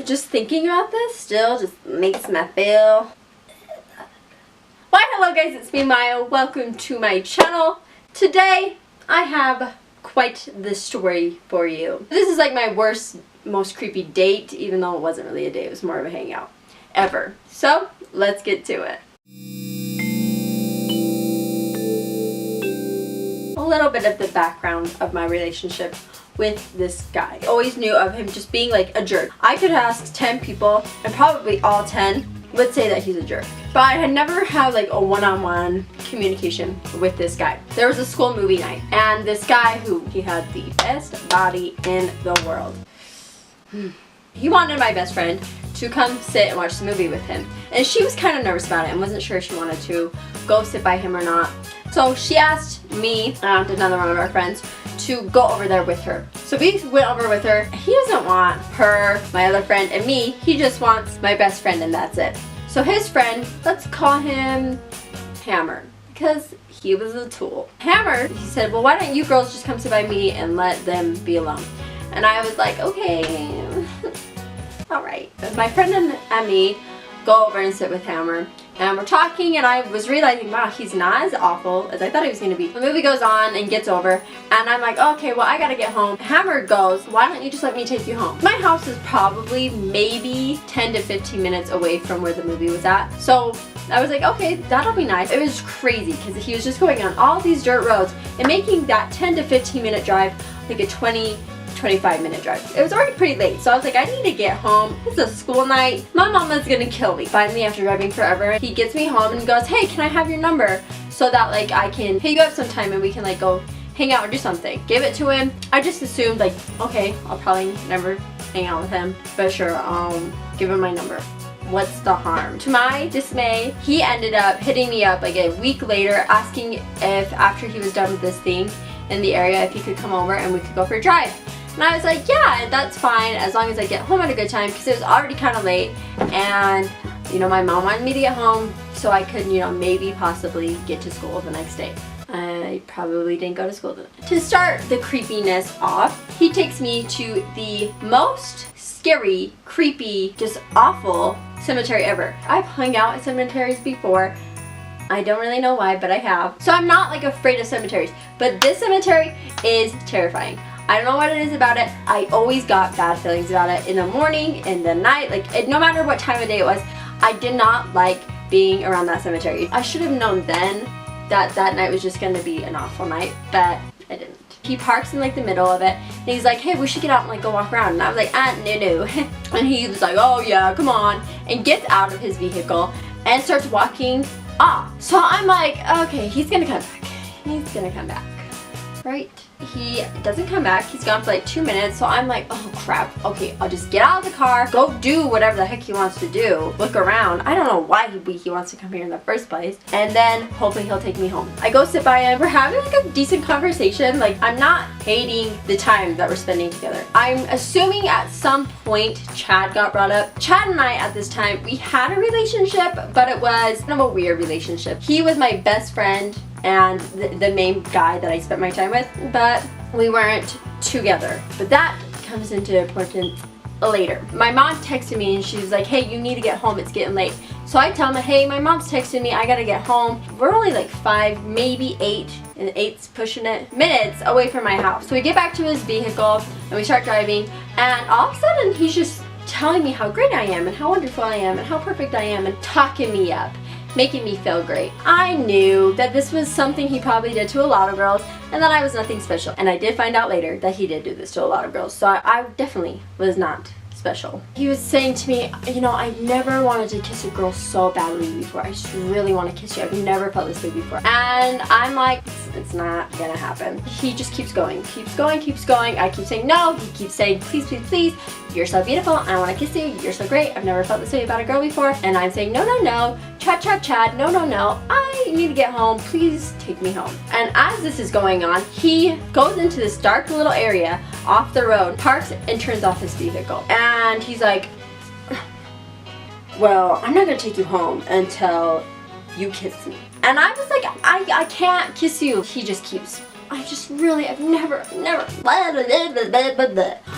Just thinking about this still just makes me feel... Why, hello guys, it's me, Maya. Welcome to my channel. Today, I have quite the story for you. This is like my worst, most creepy date, even though it wasn't really a date, it was more of a hangout, ever. So, let's get to it. A little bit of the background of my relationship with this guy. I always knew of him just being like a jerk. I could ask 10 people and probably all 10 would say that he's a jerk. But I had never had like a one-on-one communication with this guy. There was a school movie night and this guy he had the best body in the world. He wanted my best friend to come sit and watch the movie with him. And she was kind of nervous about it and wasn't sure if she wanted to go sit by him or not. So she asked me and another one of our friends to go over there with her. So we went over with her. He doesn't want her, my other friend, and me. He just wants my best friend and that's it. So his friend, let's call him Hammer, because he was a tool. Hammer, he said, well, why don't you girls just come sit by me and let them be alone? And I was like, okay, all right. My friend and me go over and sit with Hammer. And we're talking and I was realizing, wow, he's not as awful as I thought he was going to be. The movie goes on and gets over and I'm like, okay, well, I gotta get home. Hammer goes, why don't you just let me take you home? My house is probably maybe 10 to 15 minutes away from where the movie was at. So I was like, okay, that'll be nice. It was crazy because he was just going on all these dirt roads and making that 10 to 15 minute drive like a 25-minute drive. It was already pretty late, so I was like, I need to get home. It's a school night. My mama's gonna kill me. Finally, after driving forever, he gets me home and goes, hey, can I have your number so that like I can pick you up sometime and we can like go hang out or do something. Give it to him. I just assumed like, okay, I'll probably never hang out with him, but sure, I'll give him my number. What's the harm? To my dismay, he ended up hitting me up like a week later asking if after he was done with this thing in the area if he could come over and we could go for a drive. And I was like, yeah, that's fine as long as I get home at a good time because it was already kind of late and, you know, my mom wanted me to get home so I could, you know, maybe possibly get to school the next day. I probably didn't go to school the next day. To start the creepiness off, he takes me to the most scary, creepy, just awful cemetery ever. I've hung out at cemeteries before. I don't really know why, but I have. So I'm not like afraid of cemeteries, but this cemetery is terrifying. I don't know what it is about it. I always got bad feelings about it in the morning, in the night, like no matter what time of day it was. I did not like being around that cemetery. I should have known then that that night was just going to be an awful night, but I didn't. He parks in like the middle of it and he's like, hey, we should get out and like go walk around. And I was like, no. And he was like, oh yeah, come on, and gets out of his vehicle and starts walking off. So I'm like, okay, he's gonna come back. He's gonna come back, right? He doesn't come back. He's gone for like 2 minutes. So I'm like, oh crap. Okay, I'll just get out of the car, go do whatever the heck he wants to do. Look around. I don't know why he wants to come here in the first place. And then hopefully he'll take me home. I go sit by him. We're having like a decent conversation. Like I'm not hating the time that we're spending together. I'm assuming at some point Chad got brought up. Chad and I at this time, we had a relationship, but it was kind of a weird relationship. He was my best friend and the main guy that I spent my time with, but we weren't together. But that comes into importance later. My mom texted me and she was like, hey, you need to get home, it's getting late. So I tell him, hey, my mom's texting me, I gotta get home. We're only like 5, maybe 8, and 8's pushing it, minutes away from my house. So we get back to his vehicle and we start driving, and all of a sudden he's just telling me how great I am and how wonderful I am and how perfect I am and talking me up, making me feel great. I knew that this was something he probably did to a lot of girls and that I was nothing special. And I did find out later that he did do this to a lot of girls. So I definitely was not special. He was saying to me, you know, I never wanted to kiss a girl so badly before. I just really want to kiss you. I've never felt this way before. And I'm like, it's not gonna happen. He just keeps going, keeps going, keeps going. I keep saying no. He keeps saying, please, please, please. You're so beautiful. I want to kiss you. You're so great. I've never felt this way about a girl before. And I'm saying, no, no, no. Chad, Chad, Chad. No, no, no. I need to get home. Please take me home. And as this is going on, he goes into this dark little area off the road, parks, and turns off his vehicle. And he's like, well, I'm not going to take you home until you kiss me. And I was like, I can't kiss you. He just keeps I've never,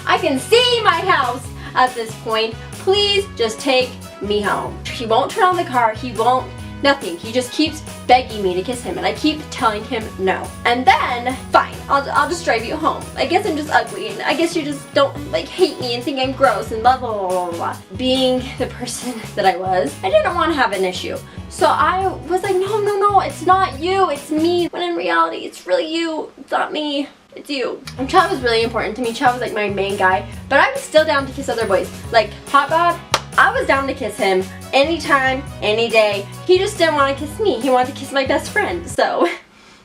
I can see my house. at this point. Please just take me home. He won't turn on the car. He won't, nothing. He just keeps begging me to kiss him, and I keep telling him no. And then, fine, I'll just drive you home. I guess I'm just ugly, and I guess you just don't like hate me and think I'm gross and blah blah blah blah blah. Being the person that I was, I didn't want to have an issue. So I was like, no, it's not you, it's me. When in reality, it's really you. It's not me. It's you. And Chad was really important to me. Chad was like my main guy, but I was still down to kiss other boys. Like Hot God, I was down to kiss him anytime, any day. He just didn't want to kiss me. He wanted to kiss my best friend. So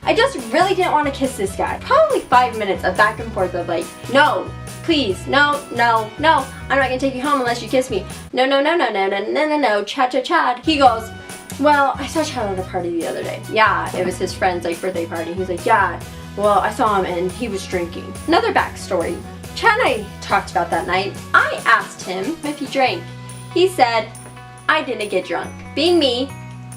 I just really didn't want to kiss this guy. Probably 5 minutes of back and forth of like, no, please, no, I'm not gonna take you home unless you kiss me. No, Chad. He goes, well, I saw Chad at a party the other day. Yeah, it was his friend's like birthday party. He's like, yeah, well, I saw him and he was drinking. Another backstory. Chad and I talked about that night. I asked him if he drank. He said, I didn't get drunk. Being me,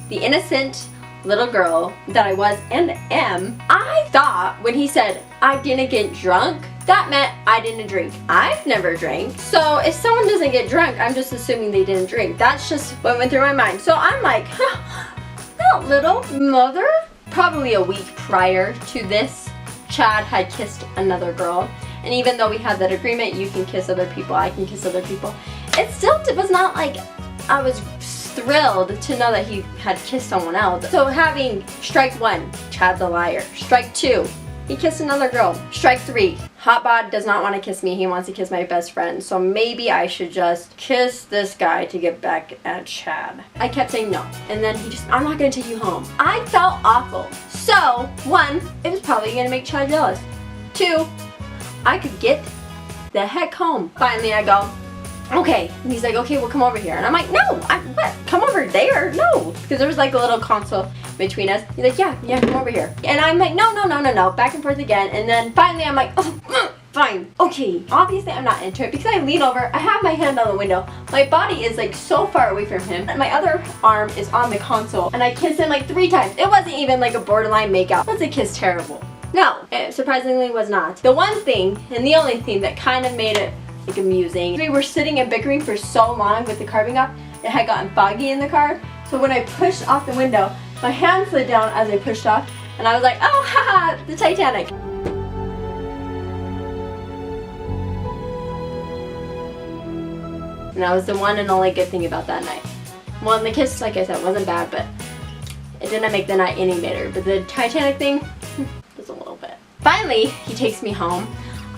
the innocent little girl that I was and am, I thought when he said, I didn't get drunk, that meant I didn't drink. I've never drank. So if someone doesn't get drunk, I'm just assuming they didn't drink. That's just what went through my mind. So I'm like, that little mother. Probably a week prior to this, Chad had kissed another girl. And even though we had that agreement, you can kiss other people, I can kiss other people, it still was not like I was thrilled to know that he had kissed someone else. So having strike 1, Chad's a liar. Strike 2, he kissed another girl. Strike 3, Hot Bod does not want to kiss me, he wants to kiss my best friend. So maybe I should just kiss this guy to get back at Chad. I kept saying no, and then he just, I'm not gonna take you home. I felt awful. So 1, it was probably gonna make Chad jealous. 2, I could get the heck home. Finally I go, okay. And he's like, okay, well come over here. And I'm like, no, what? Come over there? No. Because there was like a little console between us. He's like, yeah, come over here. And I'm like, no. Back and forth again. And then finally I'm like, oh, fine. Okay. Obviously I'm not into it because I lean over. I have my hand on the window. My body is like so far away from him. And my other arm is on the console. And I kissed him like 3 times. It wasn't even like a borderline makeout. Was the kiss terrible? No, it surprisingly was not. The one thing, and the only thing that kind of made it like amusing, we were sitting and bickering for so long with the car being up, it had gotten foggy in the car. So when I pushed off the window, my hand slid down as I pushed off, and I was like, oh, haha, the Titanic. And that was the one and only good thing about that night. Well, and the kiss, like I said, wasn't bad, but it didn't make the night any better. But the Titanic thing, just a little bit. Finally, he takes me home.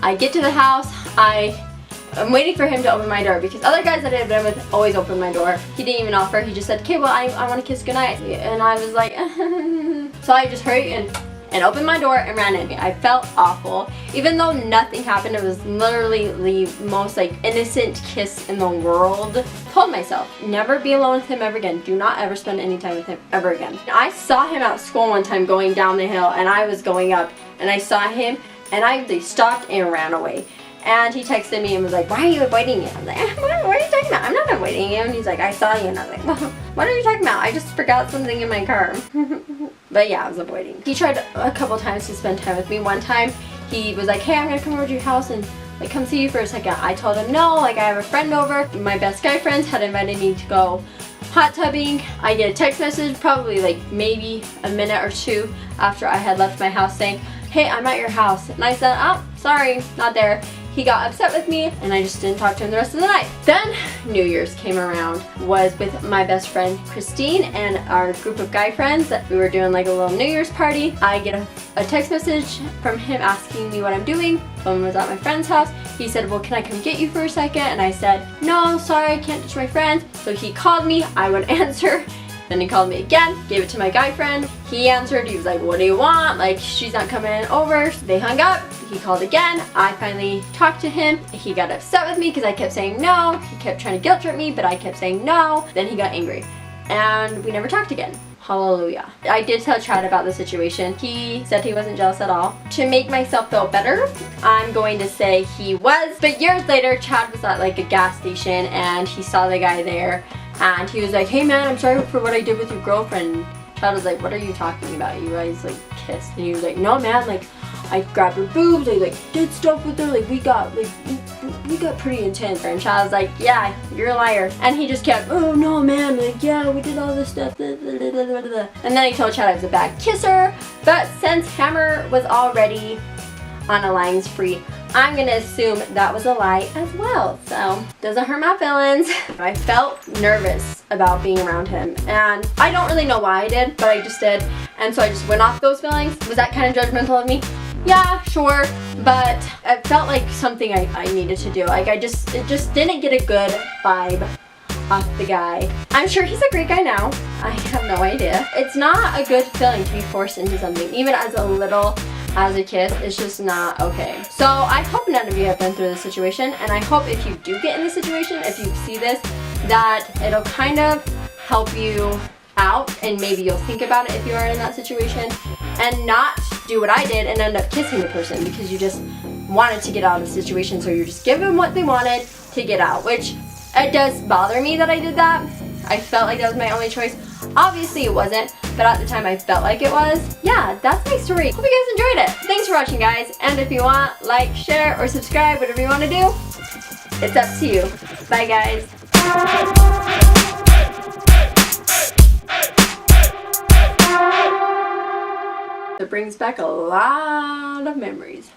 I get to the house. I'm waiting for him to open my door because other guys that I've been with always open my door. He didn't even offer. He just said, okay, well, I want to kiss goodnight. And I was like, so I just hurried and opened my door and ran in. I felt awful. Even though nothing happened, it was literally the most like innocent kiss in the world. Told myself, never be alone with him ever again. Do not ever spend any time with him ever again. I saw him at school one time going down the hill and I was going up and I saw him and I stopped and ran away. And he texted me and was like, why are you avoiding me? I was like, what are you talking about? I'm not avoiding you. And he's like, I saw you. And I was like, well, what are you talking about? I just forgot something in my car. But yeah, I was avoiding. He tried a couple times to spend time with me. One time, he was like, hey, I'm gonna come over to your house and like come see you for a second. I told him no, like I have a friend over. My best guy friends had invited me to go hot tubbing. I get a text message probably like maybe a minute or 2 after I had left my house saying, hey, I'm at your house. And I said, oh, sorry, not there. He got upset with me and I just didn't talk to him the rest of the night. Then New Year's came around, was with my best friend Christine and our group of guy friends that we were doing like a little New Year's party. I get a text message from him asking me what I'm doing. Someone was at my friend's house. He said, well, can I come get you for a second? And I said, no, sorry, I can't touch my friends. So he called me, I would answer. Then he called me again, gave it to my guy friend. He answered, he was like, what do you want? Like, she's not coming over. So they hung up. He called again. I finally talked to him. He got upset with me because I kept saying no. He kept trying to guilt trip me, but I kept saying no. Then he got angry. And we never talked again. Hallelujah. I did tell Chad about the situation. He said he wasn't jealous at all. To make myself feel better, I'm going to say he was. But years later, Chad was at like a gas station and he saw the guy there. And he was like, hey man, I'm sorry for what I did with your girlfriend. Chad was like, what are you talking about? You guys like kissed. And he was like, no man, like I grabbed her boobs, I like did stuff with her, like we got like we got pretty intense. And Child's like, yeah, you're a liar. And he just kept, oh no man, like yeah, we did all this stuff. And then he told Child I was a bad kisser. But since Hammer was already on a lying spree, I'm gonna assume that was a lie as well. So, doesn't hurt my feelings. I felt nervous about being around him. And I don't really know why I did, but I just did. And so I just went off those feelings. Was that kind of judgmental of me? Yeah, sure. But it felt like something I needed to do. Like it just didn't get a good vibe off the guy. I'm sure he's a great guy now. I have no idea. It's not a good feeling to be forced into something, even as little as a kiss. It's just not okay. So I hope none of you have been through this situation, and I hope if you do get in this situation, if you see this, that it'll kind of help you out, and maybe you'll think about it if you are in that situation, and not do what I did and end up kissing the person because you just wanted to get out of the situation. So you're just giving them what they wanted to get out, which it does bother me that I did that. I felt like that was my only choice. Obviously it wasn't, but at the time I felt like it was. Yeah, that's my story. Hope you guys enjoyed it. Thanks for watching, guys. And if you want, like, share, or subscribe, whatever you want to do, it's up to you. Bye, guys. It brings back a lot of memories.